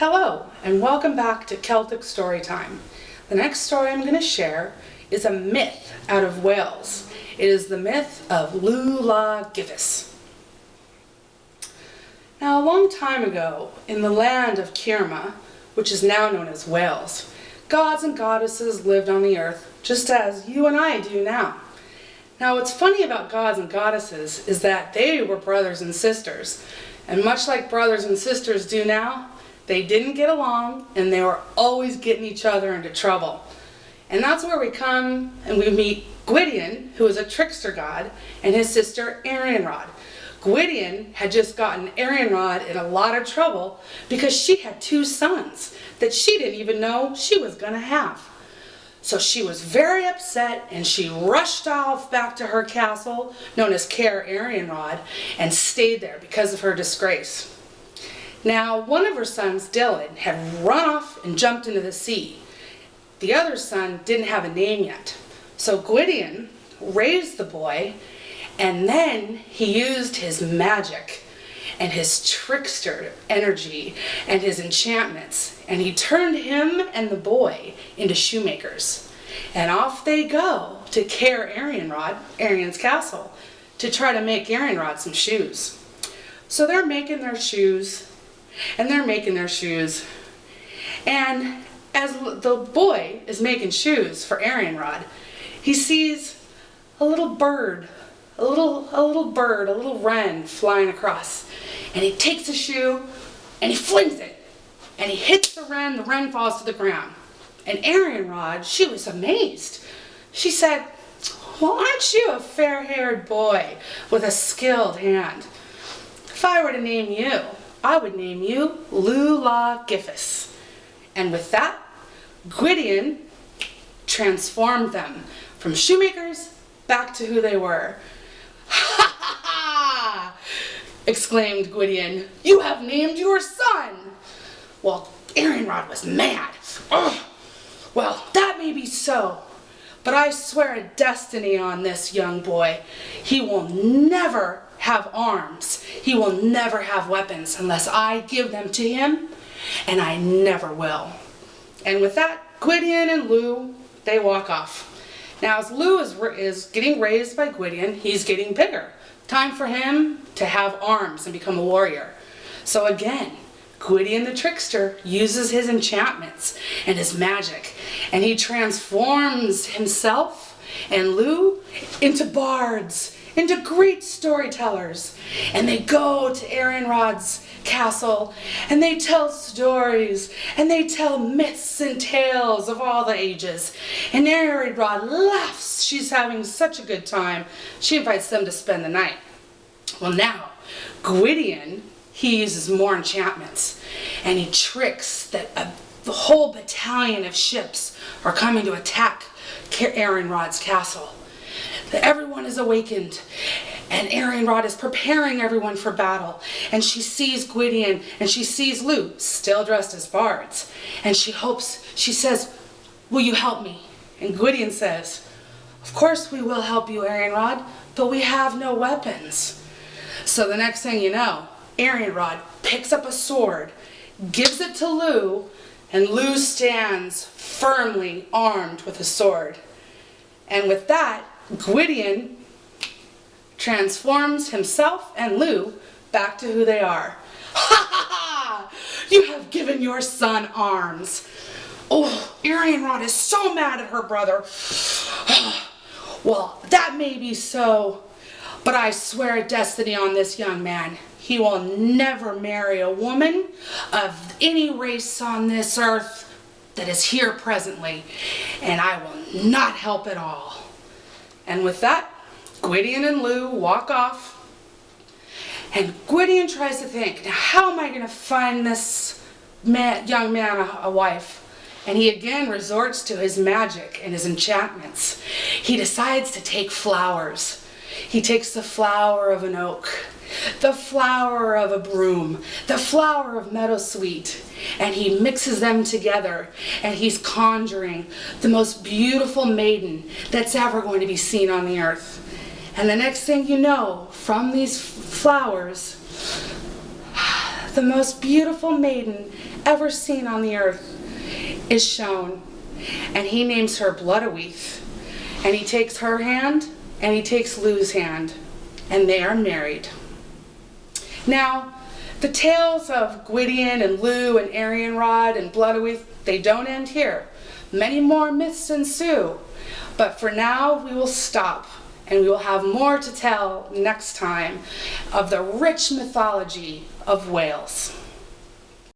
Hello, and welcome back to Celtic Storytime. The next story I'm going to share is a myth out of Wales. It is the myth of Lleu Llaw Gyffess. Now, a long time ago, in the land of Cirma, which is now known as Wales, gods and goddesses lived on the earth just as you and I do now. Now, what's funny about gods and goddesses is that they were brothers and sisters, and much like brothers and sisters do now, they didn't get along, and they were always getting each other into trouble. And that's where we come and we meet Gwydion, who is a trickster god, and his sister Arionrhod. Gwydion had just gotten Arionrhod in a lot of trouble because she had two sons that she didn't even know she was going to have. So she was very upset, and she rushed off back to her castle, known as Caer Arionrhod, and stayed there because of her disgrace. Now, one of her sons, Dylan, had run off and jumped into the sea. The other son didn't have a name yet. So Gwydion raised the boy, and then he used his magic and his trickster energy and his enchantments, and he turned him and the boy into shoemakers. And off they go to Caer Arionrhod, Arion's castle, to try to make Arionrhod some shoes. So they're making their shoes, and they're making their shoes. And as the boy is making shoes for Arionrhod, he sees a little bird, a little wren flying across. And he takes a shoe and he flings it. And he hits the wren falls to the ground. And Arionrhod, she was amazed. She said, "Well, aren't you a fair-haired boy with a skilled hand? If I were to name you, I would name you Lleu Llaw Gyffess." And with that, Gwydion transformed them from shoemakers back to who they were. "Ha ha ha!" exclaimed Gwydion. "You have named your son!" Well, Arionrhod was mad. "Ugh. Well, that may be so, but I swear a destiny on this young boy. He will never have arms. He will never have weapons unless I give them to him, and I never will." And with that, Gwydion and Lleu, they walk off. Now, as Lleu is getting raised by Gwydion, he's getting bigger. Time for him to have arms and become a warrior. So again, Gwydion the trickster uses his enchantments and his magic, and he transforms himself and Lleu into bards, into great storytellers. And they go to Arionrhod's castle, and they tell stories, and they tell myths and tales of all the ages. And Arionrhod laughs. She's having such a good time. She invites them to spend the night. Well, now, Gwydion, he uses more enchantments, and he tricks that the whole battalion of ships are coming to attack Arionrhod's castle. Everyone is awakened, and Arionrhod is preparing everyone for battle. And she sees Gwydion, and she sees Lleu, still dressed as bards. And she says, "Will you help me?" And Gwydion says, "Of course we will help you, Arionrhod, but we have no weapons." So the next thing you know, Arionrhod picks up a sword, gives it to Lleu, and Lleu stands firmly armed with a sword. And with that, Gwydion transforms himself and Lleu back to who they are. "Ha ha ha! You have given your son arms." Oh, Arionrhod is so mad at her brother. "Well, that may be so, but I swear a destiny on this young man. He will never marry a woman of any race on this earth that is here presently, and I will not help at all." And with that, Gwydion and Lleu walk off, and Gwydion tries to think, now how am I going to find this young man a wife? And he again resorts to his magic and his enchantments. He decides to take flowers. He takes the flower of an oak, the flower of a broom, the flower of meadowsweet, and he mixes them together, and he's conjuring the most beautiful maiden that's ever going to be seen on the earth. And the next thing you know, from these flowers, the most beautiful maiden ever seen on the earth, is shown. And he names her Blood-a-Weeth. And he takes her hand, and he takes Lleu's hand, and they are married. Now, the tales of Gwydion and Lleu and Arionrhod and Blood-a-Weeth, they don't end here. Many more myths ensue. But for now, we will stop, and we will have more to tell next time of the rich mythology of Wales.